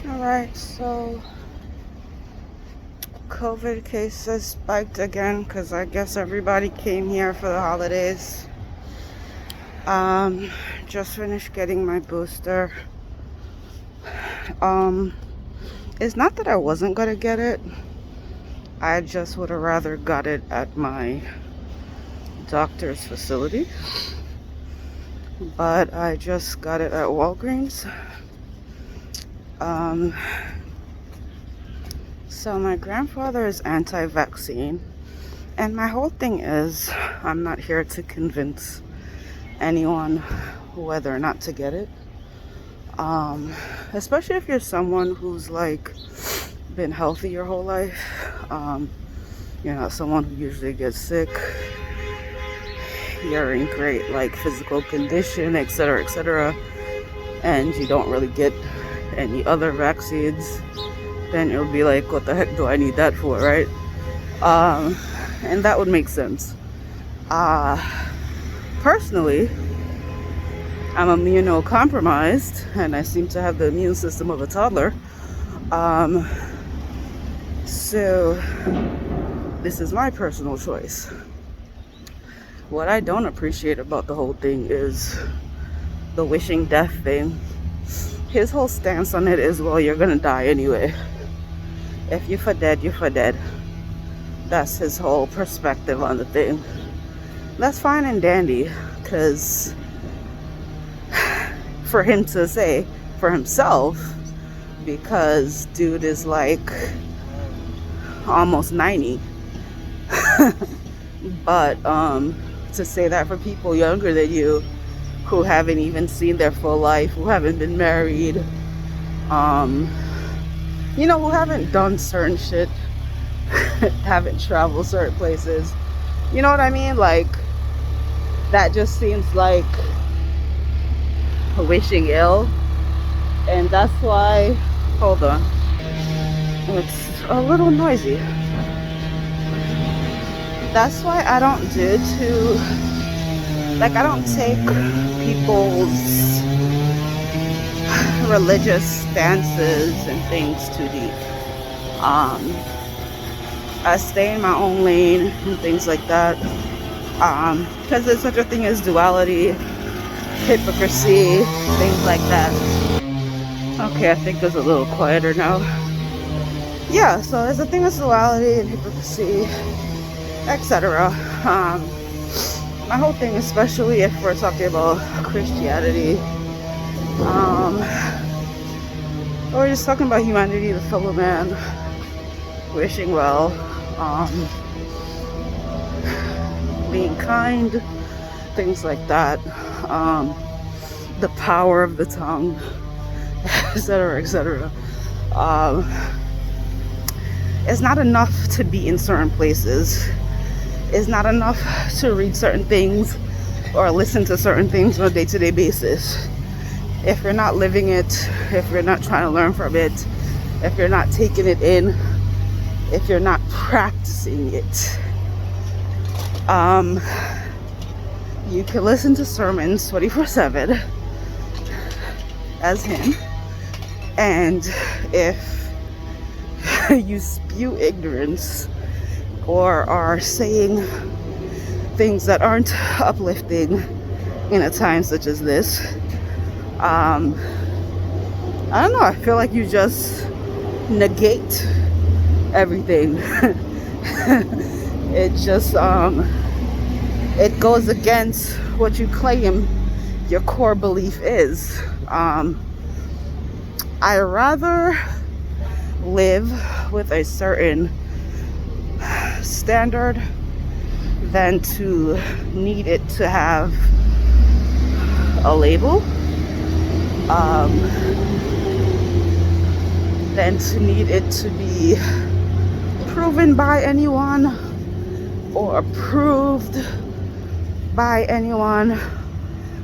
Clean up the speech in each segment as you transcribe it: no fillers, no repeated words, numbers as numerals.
Alright, so COVID cases spiked again because I guess everybody came here for the holidays. Just finished getting my booster. It's not that I wasn't gonna get it. I just would have rather got it at my doctor's facility. But I just got it at Walgreens. So my grandfather is anti-vaccine, and my whole thing is I'm not here to convince anyone whether or not to get it. Especially if you're someone who's like been healthy your whole life. You're not someone who usually gets sick. You're in great like physical condition, etc., and you don't really get any other vaccines. Then it'll be like, what the heck do I need that for, right? And that would make sense. Personally, I'm immunocompromised, and I seem to have the immune system of a toddler. So this is my personal choice. What I don't appreciate about the whole thing is the wishing death thing. His whole stance on it is, well, you're gonna die anyway. If you're for dead, you're for dead. That's his whole perspective on the thing. That's fine and dandy, because for him to say for himself, because dude is like almost 90. But to say that for people younger than you, who haven't even seen their full life, who haven't been married, who haven't done certain shit, haven't traveled certain places, you know what I mean? Like, that just seems like wishing ill. And that's why, hold on, it's a little noisy. That's why I don't I don't take people's religious stances and things too deep. I stay in my own lane and things like that. Because there's such a thing as duality, hypocrisy, things like that. Okay, I think it's a little quieter now. Yeah, so there's a thing as duality and hypocrisy, etc. My whole thing, especially if we're talking about Christianity, or just talking about humanity, the fellow man, wishing well, being kind, things like that, the power of the tongue, etc. It's not enough to be in certain places. It's not enough to read certain things or listen to certain things on a day-to-day basis. If you're not living it, if you're not trying to learn from it, if you're not taking it in, if you're not practicing it, you can listen to sermons 24/7 as him, and if you spew ignorance or are saying things that aren't uplifting in a time such as this, I don't know, I feel like you just negate everything. It just it goes against what you claim your core belief is. I rather live with a certain standard than to need it to have a label, than to need it to be proven by anyone or approved by anyone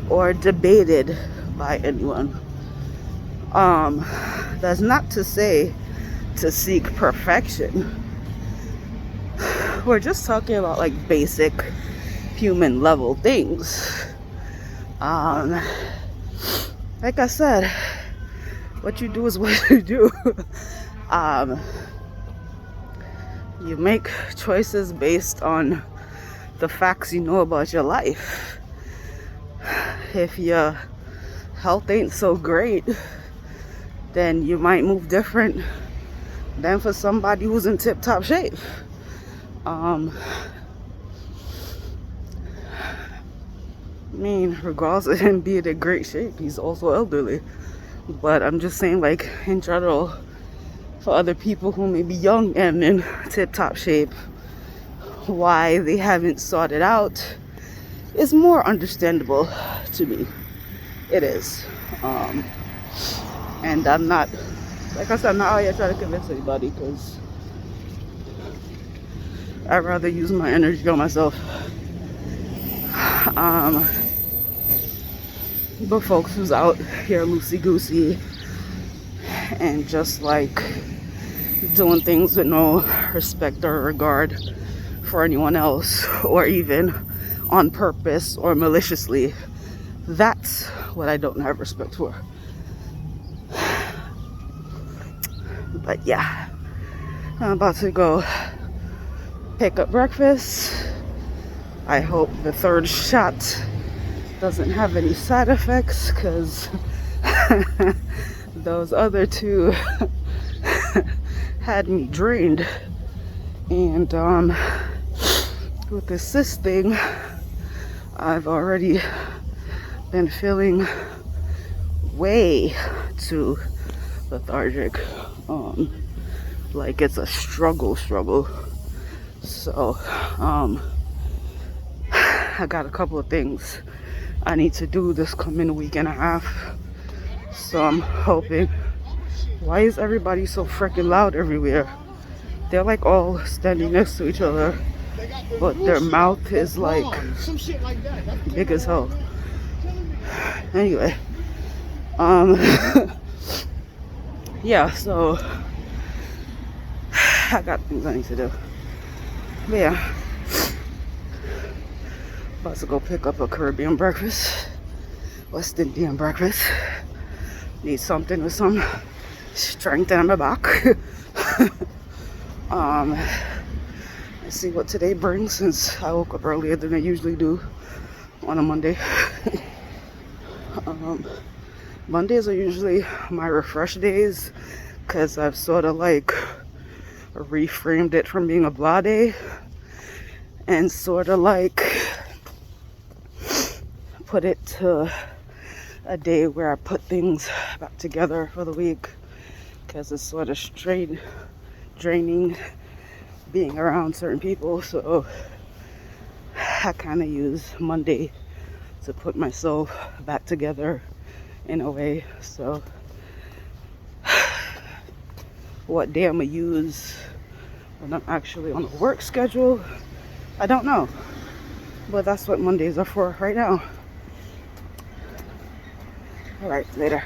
or debated by anyone. That's not to say to seek perfection. We're just talking about like basic human level things. Like I said, what you do is what you do. You make choices based on the facts you know about your life. If your health ain't so great, then you might move different than for somebody who's in tip-top shape. I mean, regardless of him being in great shape, he's also elderly. But I'm just saying, like, in general, for other people who may be young and in tip-top shape, why they haven't sought it out is more understandable to me. It is. And I'm not, like I said, I'm not out here trying to convince anybody, because I'd rather use my energy on myself. But folks who's out here loosey-goosey and just like doing things with no respect or regard for anyone else, or even on purpose or maliciously, that's what I don't have respect for. But yeah, I'm about to go pick up breakfast. I hope the third shot doesn't have any side effects, because those other two had me drained. And with this cyst thing, I've already been feeling way too lethargic. Like it's a struggle. So I got a couple of things I need to do this coming week and a half. So I'm hoping. Why is everybody so freaking loud everywhere? They're like all standing next to each other, but their mouth is like big as hell. Anyway, yeah, so I got things I need to do. But yeah, about to go pick up a Caribbean breakfast, West Indian breakfast. Need something with some strength in my back. Let's see what today brings, since I woke up earlier than I usually do on a Monday. Mondays are usually my refresh days, because I've sort of like reframed it from being a blah day and sort of like put it to a day where I put things back together for the week, because it's sort of draining being around certain people. So I kind of use Monday to put myself back together in a way. So what day I'm gonna use when I'm actually on a work schedule, I don't know, but that's what Mondays are for right now. All right, later.